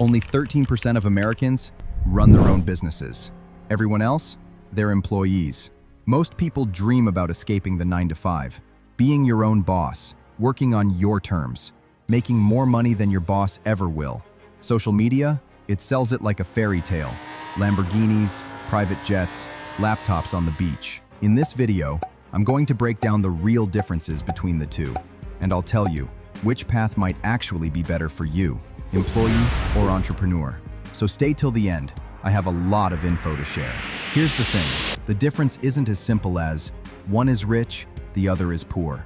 Only 13% of Americans run their own businesses. Everyone else, they're employees. Most people dream about escaping the 9 to 5, being your own boss, working on your terms, making more money than your boss ever will. Social media, it sells it like a fairy tale. Lamborghinis, private jets, laptops on the beach. In this video, I'm going to break down the real differences between the two, and I'll tell you which path might actually be better for you, employee or entrepreneur. So stay till the end. I have a lot of info to share. Here's the thing, the difference isn't as simple as one is rich, the other is poor.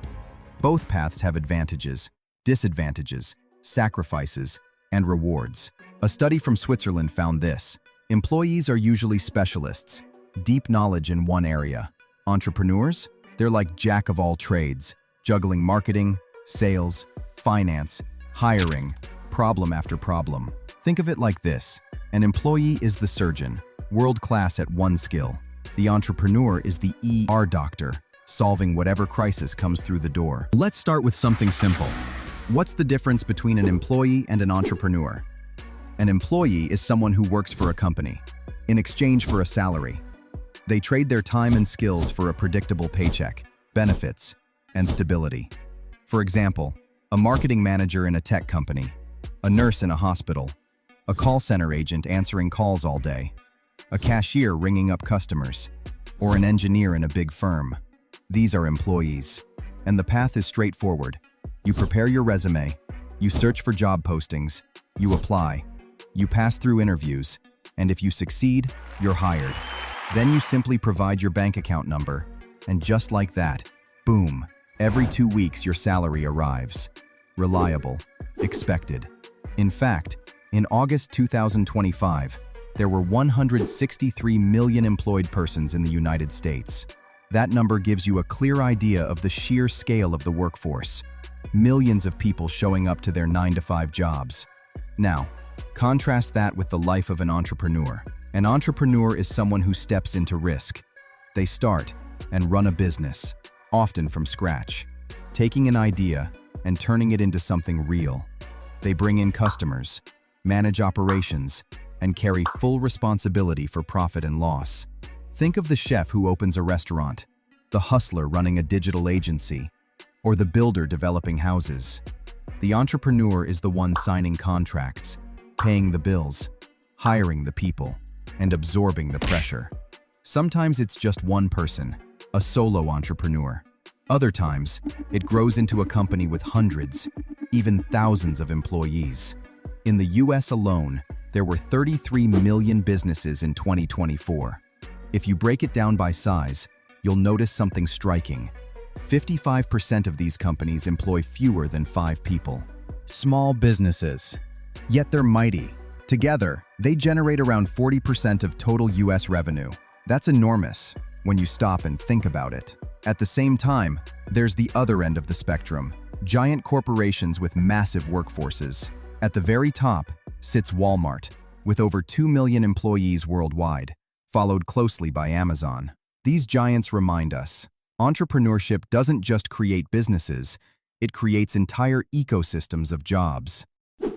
Both paths have advantages, disadvantages, sacrifices, and rewards. A study from Switzerland found this: employees are usually specialists, deep knowledge in one area. Entrepreneurs, they're like jack of all trades, juggling marketing, sales, finance, hiring, problem after problem. Think of it like this: an employee is the surgeon, world-class at one skill. The entrepreneur is the ER doctor, solving whatever crisis comes through the door. Let's start with something simple. What's the difference between an employee and an entrepreneur? An employee is someone who works for a company, in exchange for a salary. They trade their time and skills for a predictable paycheck, benefits, and stability. For example, a marketing manager in a tech company, a nurse in a hospital, a call center agent answering calls all day, a cashier ringing up customers, or an engineer in a big firm. These are employees, and the path is straightforward. You prepare your resume, you search for job postings, you apply, you pass through interviews, and if you succeed, you're hired. Then you simply provide your bank account number, and just like that, boom, every 2 weeks your salary arrives. Reliable, expected. In fact, in August 2025, there were 163 million employed persons in the United States. That number gives you a clear idea of the sheer scale of the workforce. Millions of people showing up to their 9 to 5 jobs. Now, contrast that with the life of an entrepreneur. An entrepreneur is someone who steps into risk. They start and run a business, often from scratch, taking an idea and turning it into something real. They bring in customers, manage operations, and carry full responsibility for profit and loss. Think of the chef who opens a restaurant, the hustler running a digital agency, or the builder developing houses. The entrepreneur is the one signing contracts, paying the bills, hiring the people, and absorbing the pressure. Sometimes it's just one person, a solo entrepreneur. Other times, it grows into a company with hundreds, even thousands of employees. In the US alone, there were 33 million businesses in 2024. If you break it down by size, you'll notice something striking. 55% of these companies employ fewer than 5 people. Small businesses. Yet they're mighty. Together, they generate around 40% of total US revenue. That's enormous when you stop and think about it. At the same time, there's the other end of the spectrum, giant corporations with massive workforces. At the very top sits Walmart, with over 2 million employees worldwide, followed closely by Amazon. These giants remind us, entrepreneurship doesn't just create businesses, it creates entire ecosystems of jobs.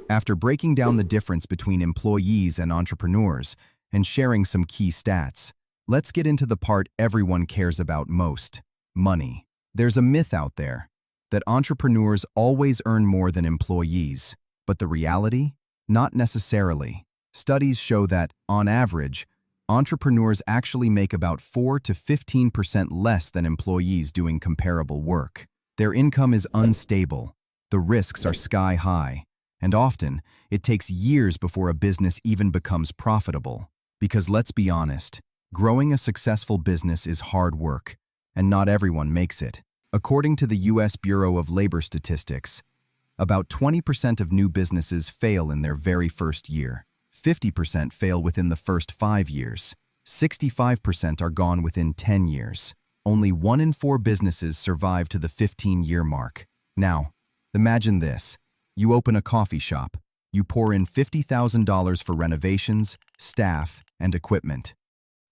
After breaking down the difference between employees and entrepreneurs and sharing some key stats, let's get into the part everyone cares about most: money. There's a myth out there that entrepreneurs always earn more than employees, but the reality? Not necessarily. Studies show that, on average, entrepreneurs actually make about 4 to 15% less than employees doing comparable work. Their income is unstable, the risks are sky high, and often, it takes years before a business even becomes profitable. Because let's be honest, growing a successful business is hard work, and not everyone makes it. According to the US Bureau of Labor Statistics, about 20% of new businesses fail in their very first year. 50% fail within the first 5 years. 65% are gone within 10 years. Only 1 in 4 businesses survive to the 15-year mark. Now, imagine this. You open a coffee shop. You pour in $50,000 for renovations, staff, and equipment.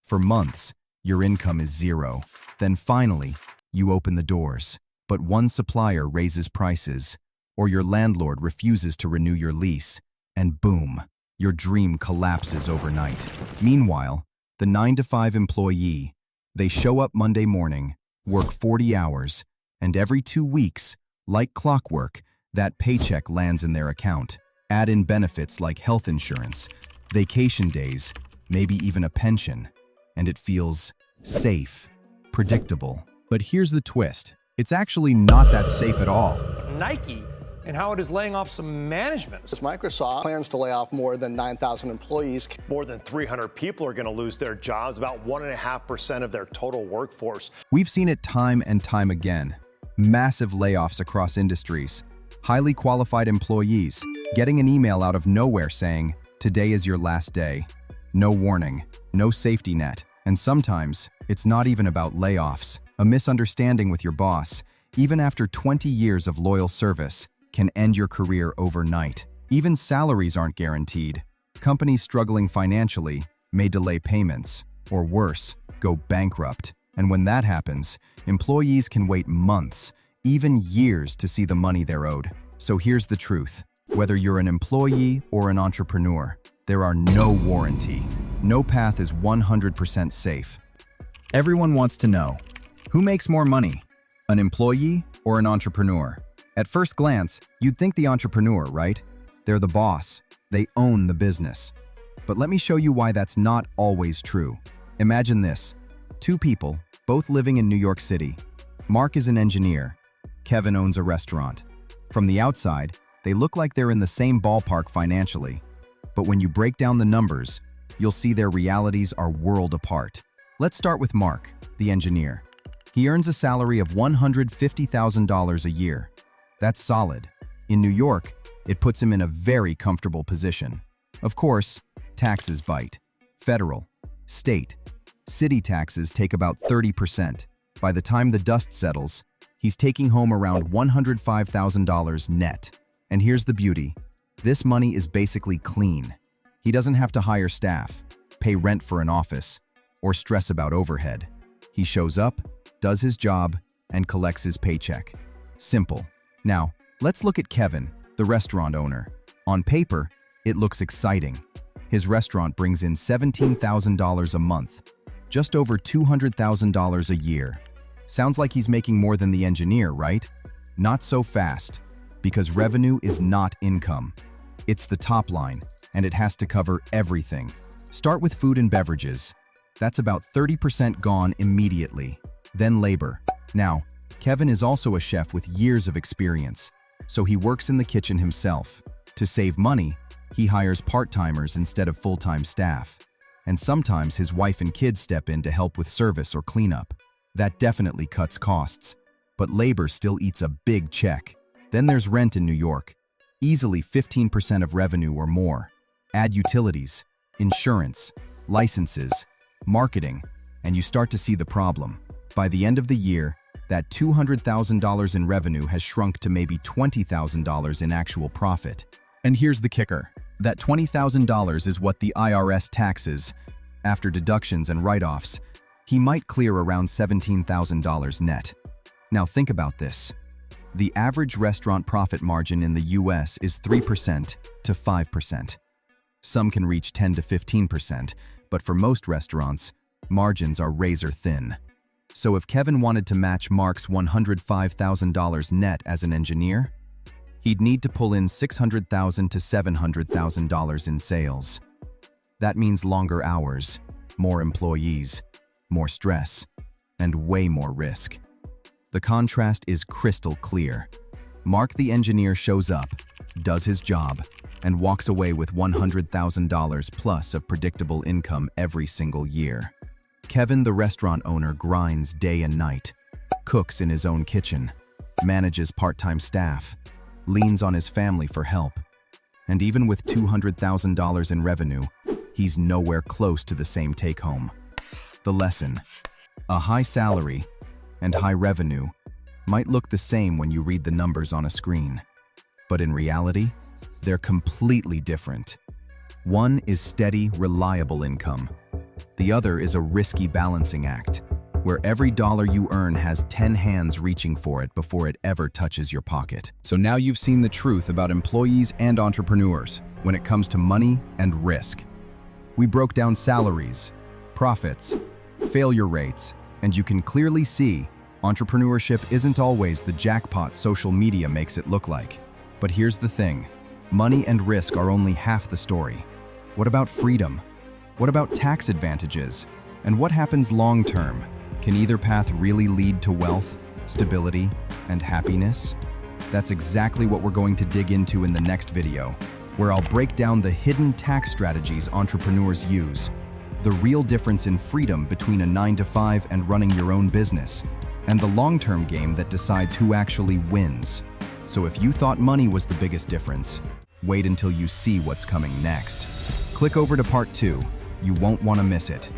For months, your income is zero. Then finally, you open the doors. But one supplier raises prices, or your landlord refuses to renew your lease, and boom, your dream collapses overnight. Meanwhile, the 9-to-5 employee, they show up Monday morning, work 40 hours, and every 2 weeks, like clockwork, that paycheck lands in their account. Add in benefits like health insurance, vacation days, maybe even a pension, and it feels safe, predictable. But here's the twist. It's actually not that safe at all. Nike and how it is laying off some management. Microsoft plans to lay off more than 9,000 employees. More than 300 people are going to lose their jobs, about 1.5% of their total workforce. We've seen it time and time again. Massive layoffs across industries. Highly qualified employees getting an email out of nowhere saying, "Today is your last day." No warning, no safety net. And sometimes, it's not even about layoffs. A misunderstanding with your boss, even after 20 years of loyal service, can end your career overnight. Even salaries aren't guaranteed. Companies struggling financially may delay payments, or worse, go bankrupt. And when that happens, employees can wait months, even years to see the money they're owed. So here's the truth. Whether you're an employee or an entrepreneur, there are no warranty. No path is 100% safe. Everyone wants to know, who makes more money? An employee or an entrepreneur? At first glance, you'd think the entrepreneur, right? They're the boss. They own the business. But let me show you why that's not always true. Imagine this. 2 people, both living in New York City. Mark is an engineer. Kevin owns a restaurant. From the outside, they look like they're in the same ballpark financially. But when you break down the numbers, you'll see their realities are world apart. Let's start with Mark, the engineer. He earns a salary of $150,000 a year. That's solid. In New York, it puts him in a very comfortable position. Of course, taxes bite. Federal, state, city taxes take about 30%. By the time the dust settles, he's taking home around $105,000 net. And here's the beauty. This money is basically clean. He doesn't have to hire staff, pay rent for an office, or stress about overhead. He shows up, does his job, and collects his paycheck. Simple. Now, let's look at Kevin, the restaurant owner. On paper, it looks exciting. His restaurant brings in $17,000 a month, just over $200,000 a year. Sounds like he's making more than the engineer, right? Not so fast, because revenue is not income. It's the top line, and it has to cover everything. Start with food and beverages. That's about 30% gone immediately. Then labor. Now, Kevin is also a chef with years of experience, so he works in the kitchen himself. To save money, he hires part-timers instead of full-time staff. And sometimes his wife and kids step in to help with service or cleanup. That definitely cuts costs. But labor still eats a big check. Then there's rent in New York. Easily 15% of revenue or more. Add utilities, insurance, licenses, marketing, and you start to see the problem. By the end of the year, that $200,000 in revenue has shrunk to maybe $20,000 in actual profit. And here's the kicker. That $20,000 is what the IRS taxes. After deductions and write-offs, he might clear around $17,000 net. Now think about this. The average restaurant profit margin in the US is 3% to 5%. Some can reach 10 to 15%, but for most restaurants, margins are razor thin. So if Kevin wanted to match Mark's $105,000 net as an engineer, he'd need to pull in $600,000 to $700,000 in sales. That means longer hours, more employees, more stress, and way more risk. The contrast is crystal clear. Mark the engineer shows up, does his job, and walks away with $100,000 plus of predictable income every single year. Kevin, the restaurant owner, grinds day and night, cooks in his own kitchen, manages part-time staff, leans on his family for help. And even with $200,000 in revenue, he's nowhere close to the same take-home. The lesson: a high salary and high revenue might look the same when you read the numbers on a screen. But in reality, they're completely different. One is steady, reliable income. The other is a risky balancing act, where every dollar you earn has 10 hands reaching for it before it ever touches your pocket. So now you've seen the truth about employees and entrepreneurs. when it comes to money and risk. We broke down salaries, profits, failure rates, and you can clearly see entrepreneurship isn't always the jackpot social media makes it look like. But here's the thing, money and risk are only half the story. What about freedom? What about tax advantages? And what happens long term? Can either path really lead to wealth, stability, and happiness? That's exactly what we're going to dig into in the next video, where I'll break down the hidden tax strategies entrepreneurs use, the real difference in freedom between a 9-to-5 and running your own business, and the long-term game that decides who actually wins. So if you thought money was the biggest difference, wait until you see what's coming next. Click over to part 2. You won't want to miss it.